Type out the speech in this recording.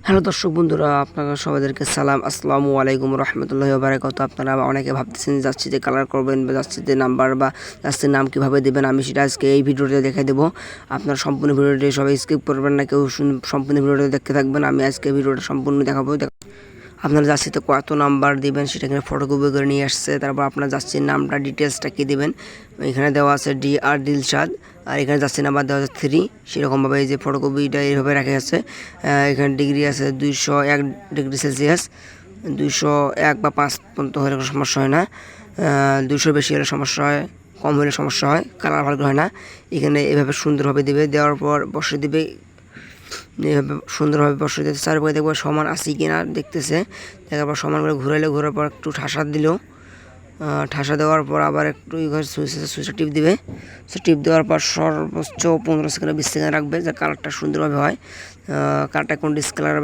Hello দর্শক বন্ধুরা, আপনারা সবাইকে সালাম, আসসালামু আলাইকুম রহমতুল্লাহি ওয়া বারাকাতুহু। আপনারা অনেকে ভাবতেছেন যাচ্ছিতে কালার করবেন বা যাচ্ছিতে নাম্বার বা যাচ্ছিতে নাম কীভাবে দেবেন, আমি সেটা আজকে এই ভিডিওতে দেখাই দেবো। আপনারা সম্পূর্ণ ভিডিওটি সবাই স্কিপ করবেন না, কেউ সম্পূর্ণ ভিডিওটা দেখতে থাকবেন। আমি আজকে ভিডিওটা সম্পূর্ণ দেখাবো। আপনারা যাচ্ছিতে কত নাম্বার দিবেন সেটা এখানে ফটোকপি করে নিয়ে আসছে। তারপর আপনার যাচ্ছির নামটা ডিটেলসটা কী দেবেন, এখানে দেওয়া আছে DR দিলশাদ, আর এখানে যাচ্ছি নাম্বার দেওয়া আছে 3। সেরকমভাবে এই যে ফটোকপিটা এইভাবে রাখা আছে। এখানে ডিগ্রি আছে 201 ডিগ্রি সেলসিয়াস, 201 বা 5 পর্যন্ত হলে কোনো সমস্যা হয় না। 200 বেশি হলে সমস্যা হয়, কম হলে সমস্যা হয়, কালার ভালো হয় না। এখানে এভাবে সুন্দরভাবে দিবে, দেওয়ার পর বসে দিবে। এইভাবে সুন্দরভাবে বসে দিতে চারপাশে দেখবো সমান আসি কিনা দেখতেছে। দেখার পর সমান করে ঘোরার পর একটু ঠাসা দিল। ঠাসা দেওয়ার পর আবার একটু সুইচে টিপ দিবে। টিপ দেওয়ার পর সর্বোচ্চ 15 সেকেন্ড 20 সেকেন্ড রাখবে, যে কালারটা সুন্দরভাবে হয়। কালারটা কোন ডিসকালার